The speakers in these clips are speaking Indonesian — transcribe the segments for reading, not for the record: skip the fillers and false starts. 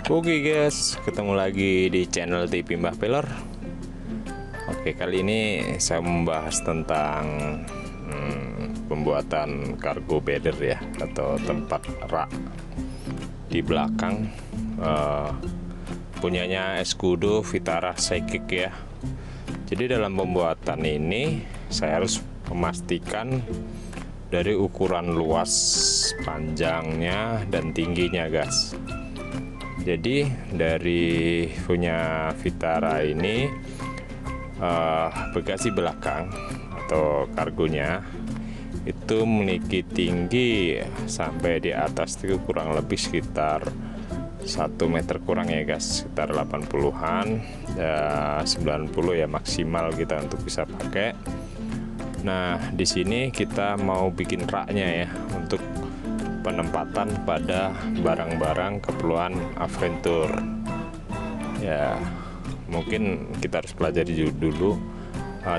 Oke guys, ketemu lagi di channel TV Mbah Pelor. Oke, kali ini saya membahas tentang pembuatan cargo bearer ya, atau tempat rak di belakang, punyanya Escudo Vitara Psychic ya. Jadi dalam pembuatan ini saya harus memastikan dari ukuran luas, panjangnya, dan tingginya guys. Jadi dari punya Vitara ini bagasi belakang atau kargonya itu memiliki tinggi sampai di atas itu kurang lebih sekitar 1 meter kurang ya guys, sekitar 80-an ya, 90 ya maksimal kita untuk bisa pakai. Nah di sini kita mau bikin raknya ya, untuk penempatan pada barang-barang keperluan adventure ya. Mungkin kita harus pelajari dulu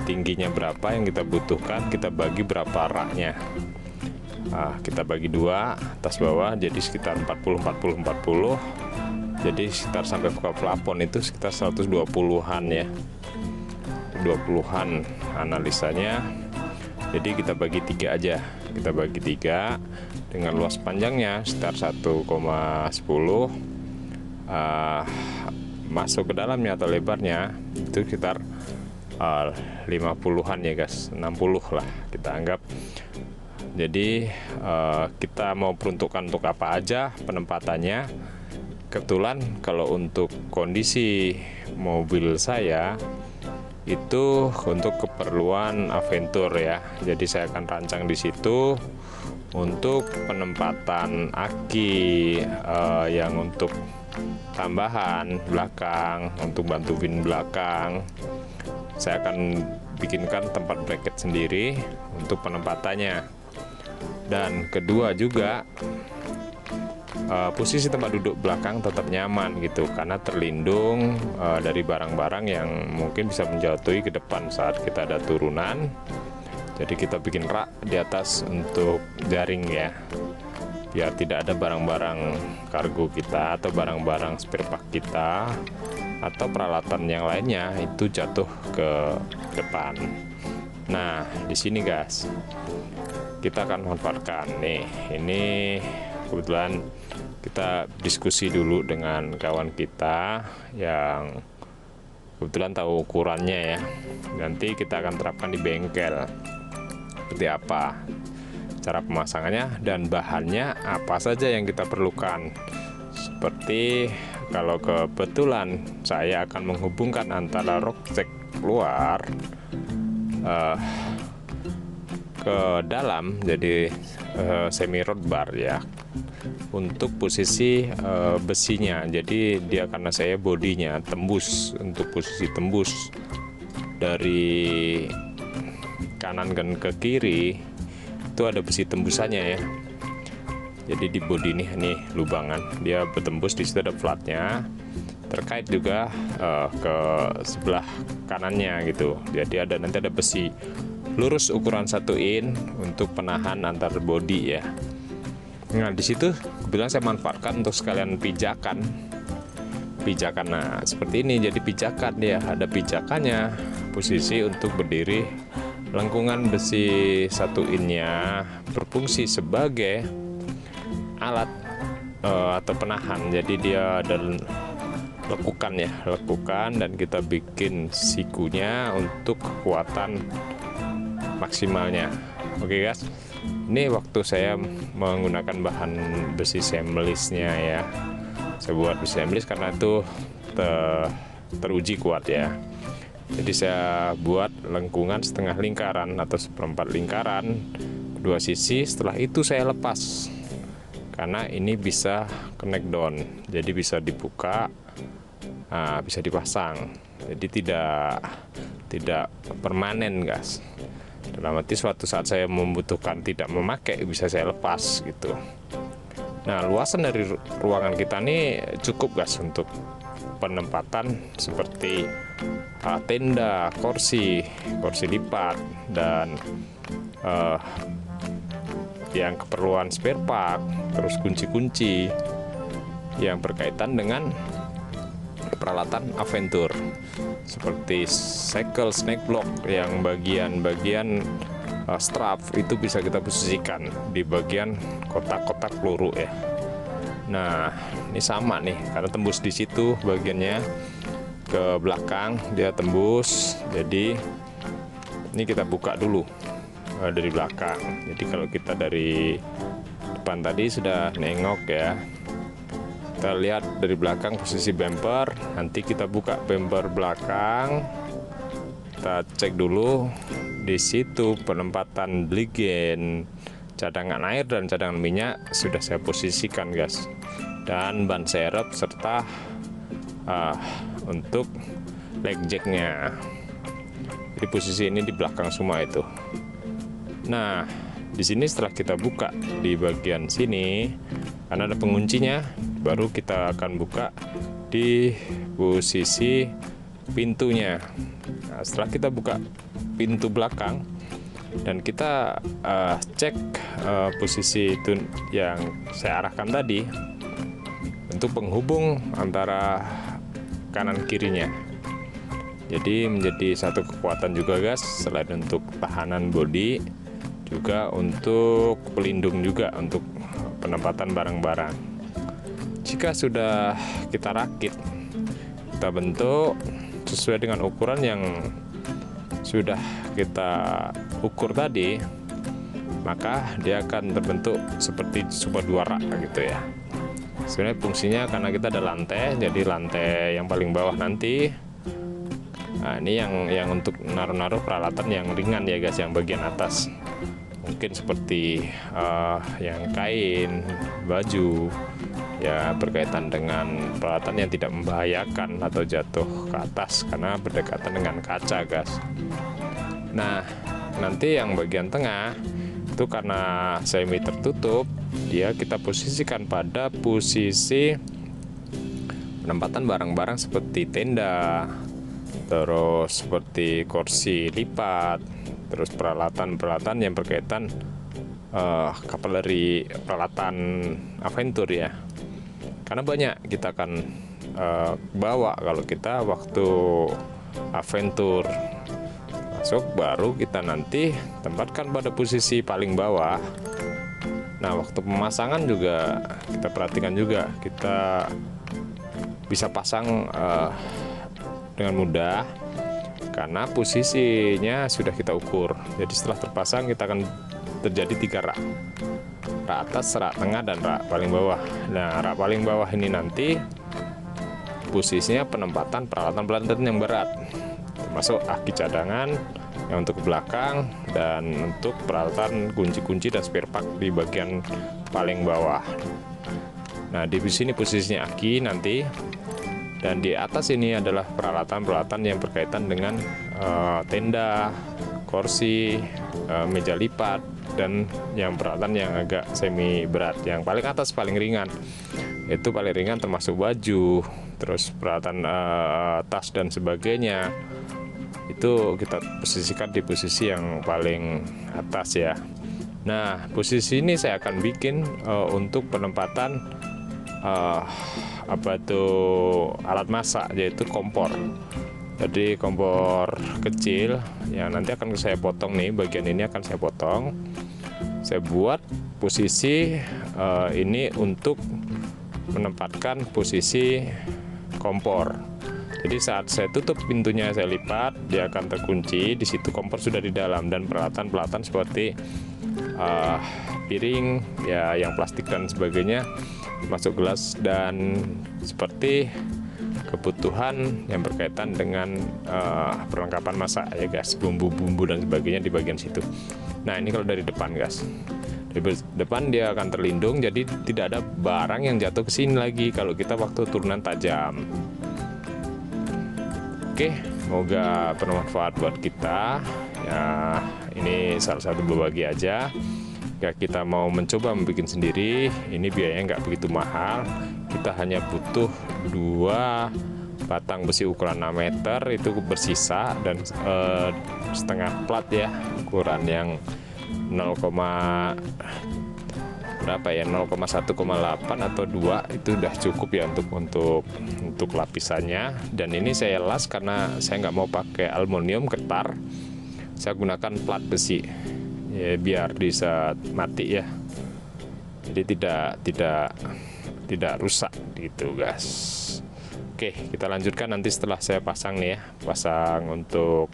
tingginya berapa yang kita butuhkan, kita bagi berapa raknya. Kita bagi dua, atas bawah, jadi sekitar 40 40 40, jadi sekitar sampai ke plafon itu sekitar 120-an ya, 20-an analisanya. Jadi kita bagi tiga aja, kita bagi tiga dengan luas panjangnya sekitar 1,10, masuk ke dalamnya atau lebarnya itu sekitar 50-an ya guys, 60 lah kita anggap. Jadi kita mau peruntukan untuk apa aja penempatannya. Kebetulan kalau untuk kondisi mobil saya itu untuk keperluan adventure ya, jadi saya akan rancang di situ untuk penempatan aki yang untuk tambahan belakang, untuk bantuin belakang. Saya akan bikinkan tempat bracket sendiri untuk penempatannya. Dan kedua juga posisi tempat duduk belakang tetap nyaman gitu, karena terlindung dari barang-barang yang mungkin bisa menjatuhi ke depan saat kita ada turunan. Jadi kita bikin rak di atas untuk jaring ya, biar tidak ada barang-barang kargo kita atau barang-barang spare part kita atau peralatan yang lainnya itu jatuh ke depan. Nah di sini guys kita akan manfaatkan nih, ini kebetulan kita diskusi dulu dengan kawan kita yang kebetulan tahu ukurannya ya. Nanti kita akan terapkan di bengkel seperti apa cara pemasangannya dan bahannya apa saja yang kita perlukan. Seperti kalau kebetulan saya akan menghubungkan antara rockjack luar ke dalam, jadi semi road bar ya, untuk posisi besinya. Jadi dia, karena saya bodinya tembus, untuk posisi tembus dari kanan dan ke kiri itu ada besi tembusannya ya. Jadi di bodi nih lubangan dia bertembus, di situ ada flatnya, terkait juga ke sebelah kanannya gitu. Jadi nanti ada besi lurus ukuran 1 in untuk penahan antar bodi ya. Nah di situ kebetulan saya manfaatkan untuk sekalian pijakan. Nah seperti ini, jadi pijakan dia ada pijakannya, posisi untuk berdiri. Lengkungan besi 1 innya berfungsi sebagai alat atau penahan. Jadi dia ada lekukan ya, lekukan, dan kita bikin sikunya untuk kekuatan maksimalnya. Oke guys, ini waktu saya menggunakan bahan besi seamlessnya ya, saya buat besi seamless karena itu teruji kuat ya. Jadi saya buat lengkungan setengah lingkaran atau seperempat lingkaran kedua sisi. Setelah itu saya lepas karena ini bisa connect down, jadi bisa dibuka, bisa dipasang. Jadi tidak permanen guys. Dalam arti suatu saat saya membutuhkan tidak memakai, bisa saya lepas gitu. Nah luasan dari ruangan kita ini cukup guys untuk penempatan seperti tenda, kursi lipat, dan yang keperluan spare part, terus kunci-kunci, yang berkaitan dengan peralatan adventure seperti segel, snake block, yang bagian-bagian strap itu bisa kita posisikan di bagian kotak-kotak peluru ya. Nah, ini sama nih, karena tembus di situ bagiannya ke belakang, dia tembus. Jadi ini kita buka dulu dari belakang. Jadi kalau kita dari depan tadi sudah nengok ya, kita lihat dari belakang posisi bumper. Nanti kita buka bumper belakang, kita cek dulu di situ penempatan ligen, cadangan air dan cadangan minyak sudah saya posisikan guys, dan ban serep serta untuk leg jacknya. Jadi posisi ini di belakang semua itu. Nah, di sini setelah kita buka di bagian sini, karena ada penguncinya, baru kita akan buka di posisi pintunya. Nah, setelah kita buka pintu belakang dan kita cek posisi itu yang saya arahkan tadi untuk penghubung antara kanan kirinya. Jadi menjadi satu kekuatan juga guys, selain untuk tahanan bodi, juga untuk pelindung, juga untuk penempatan barang-barang. Jika sudah kita rakit, kita bentuk sesuai dengan ukuran yang sudah kita ukur tadi, maka dia akan terbentuk seperti sebuah dua rak gitu ya. Sebenarnya fungsinya karena kita ada lantai, jadi lantai yang paling bawah nanti, nah ini yang untuk naruh-naruh peralatan yang ringan ya guys, yang bagian atas mungkin seperti yang kain, baju ya, berkaitan dengan peralatan yang tidak membahayakan atau jatuh ke atas karena berdekatan dengan kaca guys. Nah, nanti yang bagian tengah itu karena semi tertutup, dia kita posisikan pada posisi penempatan barang-barang seperti tenda, terus seperti kursi lipat, terus peralatan-peralatan yang berkaitan kavaleri, peralatan adventure ya. Karena banyak kita akan bawa kalau kita waktu adventure masuk, baru kita nanti tempatkan pada posisi paling bawah. Nah, waktu pemasangan juga kita perhatikan juga, kita bisa pasang dengan mudah karena posisinya sudah kita ukur. Jadi setelah terpasang kita akan terjadi 3 rak. Rak atas, rak tengah, dan rak paling bawah. Nah, rak paling bawah ini nanti posisinya penempatan peralatan-peralatan yang berat, termasuk aki cadangan yang untuk belakang dan untuk peralatan kunci-kunci dan spare part di bagian paling bawah. Nah, di sini posisinya aki nanti, dan di atas ini adalah peralatan-peralatan yang berkaitan dengan tenda, kursi, meja lipat, dan yang peralatan yang agak semi berat. Yang paling atas paling ringan, itu paling ringan termasuk baju, terus peralatan tas dan sebagainya, itu kita posisikan di posisi yang paling atas ya. Nah, posisi ini saya akan bikin untuk penempatan alat masak, yaitu kompor. Jadi kompor kecil yang nanti akan saya potong nih, bagian ini akan saya potong. Saya buat posisi ini untuk menempatkan posisi kompor. Jadi saat saya tutup pintunya, saya lipat, dia akan terkunci. Di situ kompor sudah di dalam, dan peralatan-peralatan seperti piring ya, yang plastik dan sebagainya, masuk gelas, dan seperti kebutuhan yang berkaitan dengan perlengkapan masak ya guys, bumbu-bumbu dan sebagainya di bagian situ. Nah, ini kalau dari depan guys, dari depan dia akan terlindung, jadi tidak ada barang yang jatuh ke sini lagi kalau kita waktu turunan tajam. Oke, semoga bermanfaat buat kita ya. Ini salah satu berbagi aja. Jika kita mau mencoba membuat sendiri, ini biayanya nggak begitu mahal. Kita hanya butuh 2 batang besi ukuran 6 meter itu bersisa, dan setengah plat ya, ukuran yang 0,5 berapa ya, 0,1,8 atau 2 itu udah cukup ya untuk lapisannya. Dan ini saya las karena saya nggak mau pakai aluminium ketar, saya gunakan plat besi ya, biar bisa mati ya, jadi tidak rusak gitu guys. Oke, kita lanjutkan nanti setelah saya pasang nih ya, pasang untuk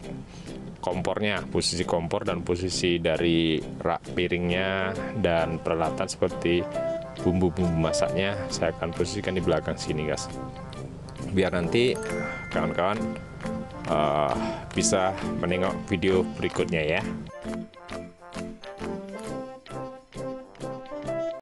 kompornya, posisi kompor dan posisi dari rak piringnya dan peralatan seperti bumbu-bumbu masaknya saya akan posisikan di belakang sini guys, biar nanti kawan-kawan bisa menengok video berikutnya ya.